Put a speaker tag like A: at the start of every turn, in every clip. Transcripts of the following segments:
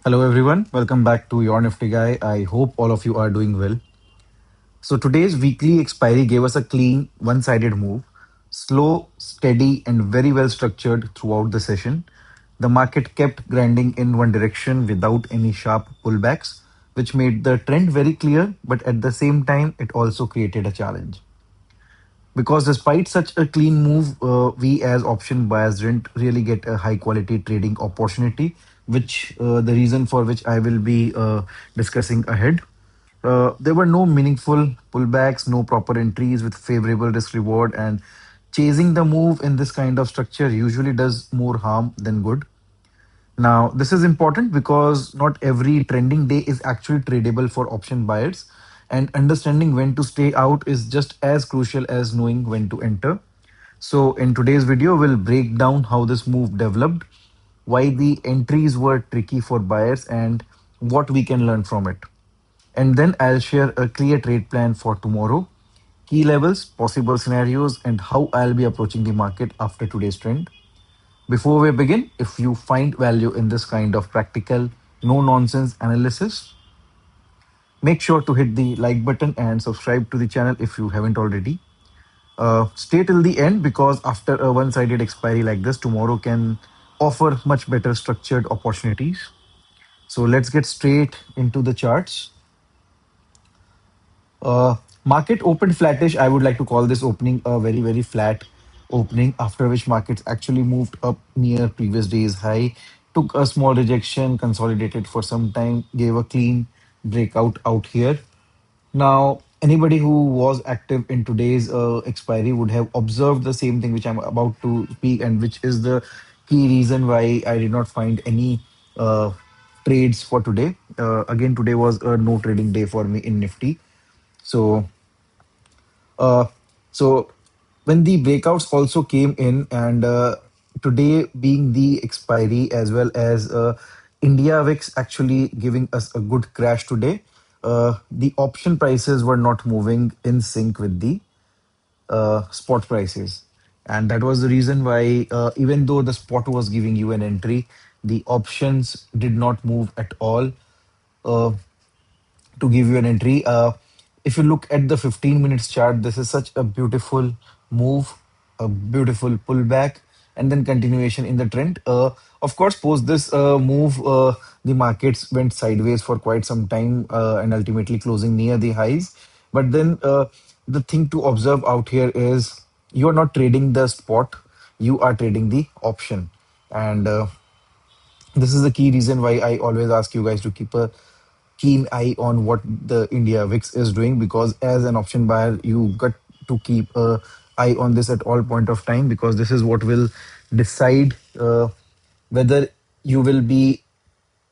A: Hello everyone, welcome back to Your Nifty Guy. I hope all of you are doing well. So today's weekly expiry gave us a clean, one-sided move, slow, steady, and very well structured throughout the session. The market kept grinding in one direction without any sharp pullbacks, which made the trend very clear, but at the same time, it also created a challenge. Because despite such a clean move, we as option buyers didn't really get a high quality trading opportunity, which the reason for which I will be discussing ahead. There were no meaningful pullbacks, no proper entries with favorable risk reward, and chasing the move in this kind of structure usually does more harm than good. Now, this is important because not every trending day is actually tradable for option buyers, and understanding when to stay out is just as crucial as knowing when to enter. So, in today's video, we'll break down how this move developed, why the entries were tricky for buyers, and what we can learn from it. And then I'll share a clear trade plan for tomorrow, key levels, possible scenarios, and how I'll be approaching the market after today's trend. Before we begin, if you find value in this kind of practical, no nonsense analysis, make sure to hit the like button and subscribe to the channel if you haven't already. Stay till the end because after a one sided expiry like this, tomorrow can offer much better structured opportunities. So let's get straight into the charts. Market opened flattish. I would like to call this opening a very, very flat opening, after which markets actually moved up near previous day's high, took a small rejection, consolidated for some time, gave a clean breakout out here. Now, anybody who was active in today's expiry would have observed the same thing which I'm about to speak, and which is the key reason why I did not find any trades for today. Again, today was a no trading day for me in Nifty. So, uh, so when the breakouts also came in, and today being the expiry as well as India VIX actually giving us a good crash today, the option prices were not moving in sync with the spot prices. And that was the reason why, even though the spot was giving you an entry, the options did not move at all. Uh, to give you an entry. If you look at the 15 minutes chart, this is such a beautiful move, a beautiful pullback, and then continuation in the trend. Of course, post this move, the markets went sideways for quite some time and ultimately closing near the highs. But then the thing to observe out here is you are not trading the spot, you are trading the option. And this is the key reason why I always ask you guys to keep a keen eye on what the India VIX is doing, because as an option buyer, you got to keep a eye on this at all point of time, because this is what will decide whether you will be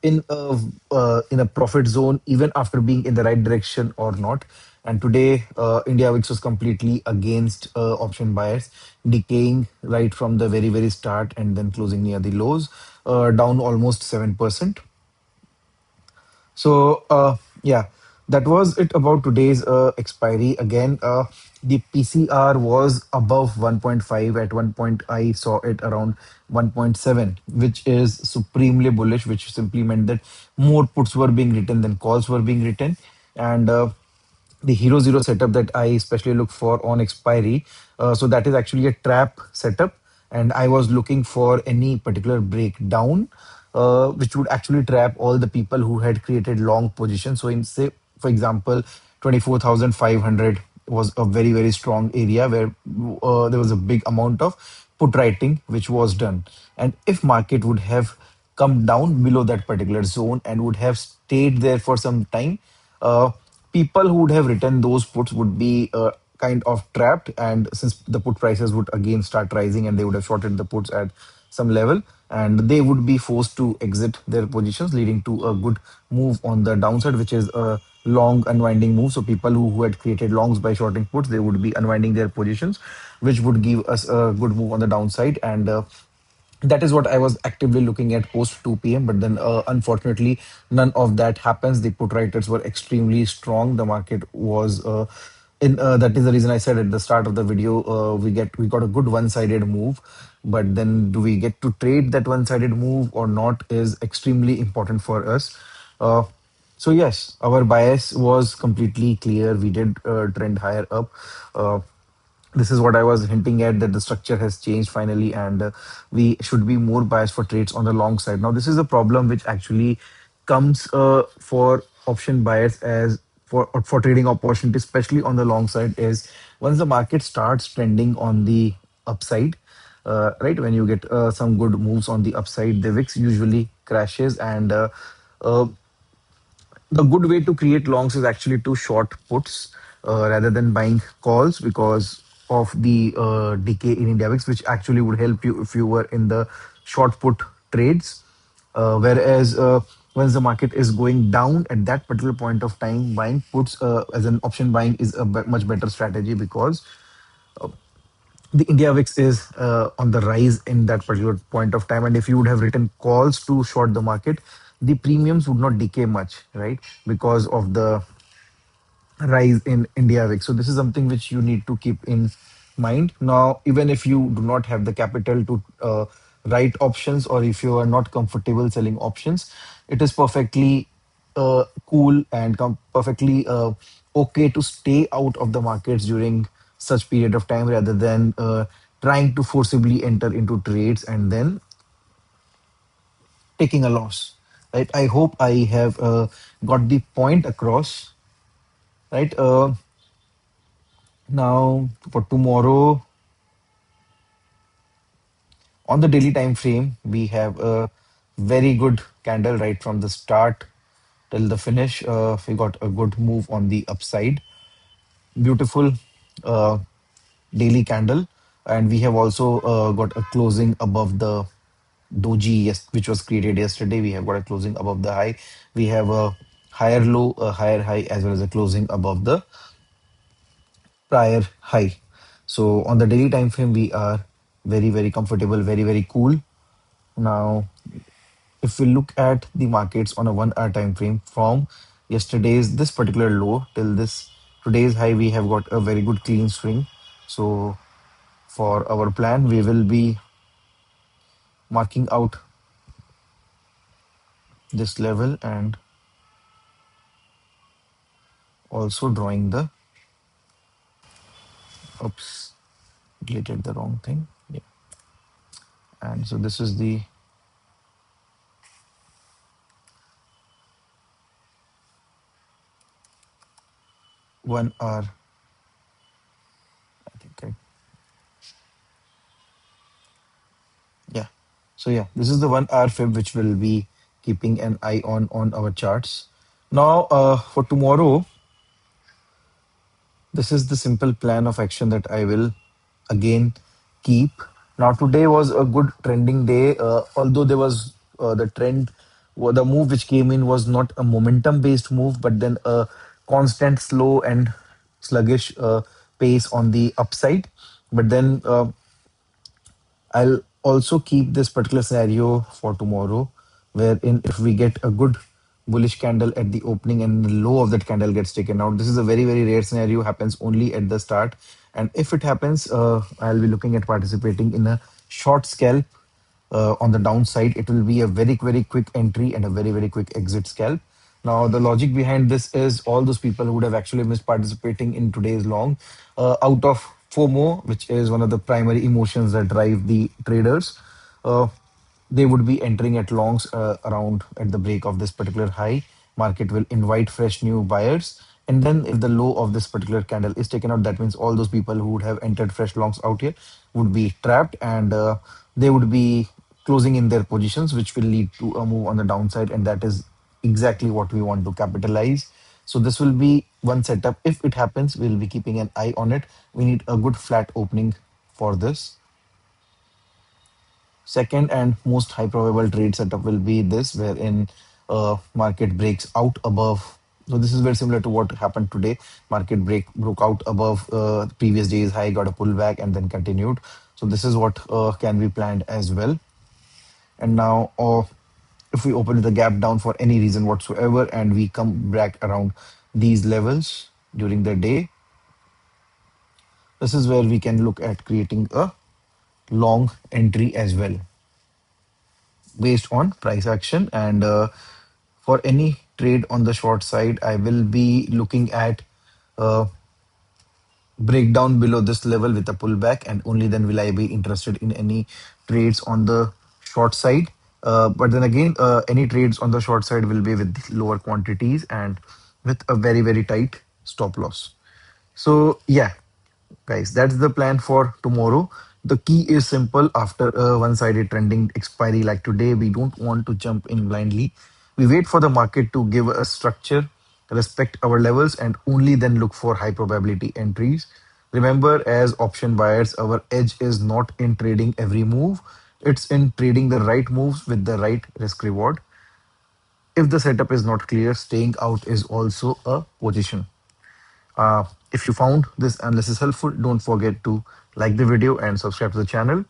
A: in a profit zone even after being in the right direction or not. And today, India VIX was completely against option buyers, decaying right from the very very start and then closing near the lows, down almost 7%. So yeah, that was it about today's expiry. Again, the PCR was above 1.5. At one point, I saw it around 1.7, which is supremely bullish, which simply meant that more puts were being written than calls were being written. And the hero zero setup that I especially look for on expiry. So that is actually a trap setup, and I was looking for any particular breakdown which would actually trap all the people who had created long positions. So in say, for example, 24,500 was a very very strong area where there was a big amount of put writing which was done, and if market would have come down below that particular zone and would have stayed there for some time, people who would have written those puts would be kind of trapped. And since the put prices would again start rising, and they would have shorted the puts at some level, and they would be forced to exit their positions, leading to a good move on the downside, which is a long unwinding move. So people who had created longs by shorting puts, they would be unwinding their positions, which would give us a good move on the downside. And that is what I was actively looking at post 2 p.m. But then, unfortunately, none of that happens. The put writers were extremely strong. The market was in that is the reason I said at the start of the video, we got a good one-sided move, but then do we get to trade that one-sided move or not is extremely important for us. Uh, so yes, our bias was completely clear. We did trend higher up. Uh, this is what I was hinting at, that the structure has changed finally, and we should be more biased for trades on the long side. Now, this is a problem which actually comes for option buyers as for trading opportunity, especially on the long side, is once the market starts trending on the upside, right? When you get some good moves on the upside, the VIX usually crashes, and uh, the good way to create longs is actually to short puts rather than buying calls because of the decay in India VIX, which actually would help you if you were in the short put trades. Whereas once the market is going down at that particular point of time, buying puts as an option buying is a much better strategy because the India VIX is on the rise in that particular point of time. And if you would have written calls to short the market, the premiums would not decay much, right? Because of the rise in India VIX. So this is something which you need to keep in mind. Now, even if you do not have the capital to write options, or if you are not comfortable selling options, it is perfectly cool and perfectly okay to stay out of the markets during such period of time rather than trying to forcibly enter into trades and then taking a loss. Right? I hope I have got the point across. Right? Now, for tomorrow, on the daily time frame, we have a very good candle right from the start till the finish. We got a good move on the upside. Beautiful uh, daily candle. And we have also got a closing above the doji, yes, which was created yesterday. We have got a closing above the high. We have a higher low, a higher high, as well as a closing above the prior high. So on the daily time frame, we are very, very comfortable, very, very cool. Now, if we look at the markets on a 1 hour time frame from yesterday's this particular low till this today's high, we have got a very good clean swing. So for our plan, we will be marking out this level and also drawing the oops, deleted the wrong thing. Yeah. And so this is the one hour. I think I Yeah. So yeah, this is the 1 hour fib which will be keeping an eye on our charts. Now, for tomorrow, this is the simple plan of action that I will again keep. Now, today was a good trending day, although there was the trend, the move which came in was not a momentum based move, but then a constant, slow, and sluggish pace on the upside. But then I'll also keep this particular scenario for tomorrow, wherein if we get a good bullish candle at the opening and the low of that candle gets taken out, this is a very, very rare scenario, happens only at the start. And if it happens, I'll be looking at participating in a short scalp on the downside. It will be a very, very quick entry and a very, very quick exit scalp. Now, the logic behind this is all those people who would have actually missed participating in today's long out of FOMO, which is one of the primary emotions that drive the traders. Uh, they would be entering at longs around at the break of this particular high. Market will invite fresh new buyers. And then if the low of this particular candle is taken out, that means all those people who would have entered fresh longs out here would be trapped, and they would be closing in their positions, which will lead to a move on the downside. And that is exactly what we want to capitalize. So this will be one setup. If it happens, we'll be keeping an eye on it. We need a good flat opening for this. Second and most high probable trade setup will be this, wherein market breaks out above. So this is very similar to what happened today. Market broke out above the previous day's high, got a pullback, and then continued. So this is what can be planned as well. And now, if we open the gap down for any reason whatsoever, and we come back around these levels during the day, This is where we can look at creating a long entry as well based on price action. And for any trade on the short side, I will be looking at uh, breakdown below this level with a pullback, and only then will I be interested in any trades on the short side. But then again, any trades on the short side will be with lower quantities and with a very, very tight stop loss. So, yeah, guys, that's the plan for tomorrow. The key is simple. After a one-sided trending expiry like today, we don't want to jump in blindly. We wait for the market to give a structure, respect our levels, and only then look for high probability entries. Remember, as option buyers, our edge is not in trading every move, it's in trading the right moves with the right risk reward. If the setup is not clear, staying out is also a position. If you found this analysis helpful, don't forget to like the video and subscribe to the channel.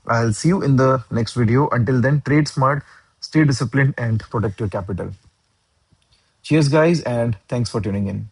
A: I'll see you in the next video. Until then, trade smart, stay disciplined, and protect your capital. Cheers, guys, and thanks for tuning in.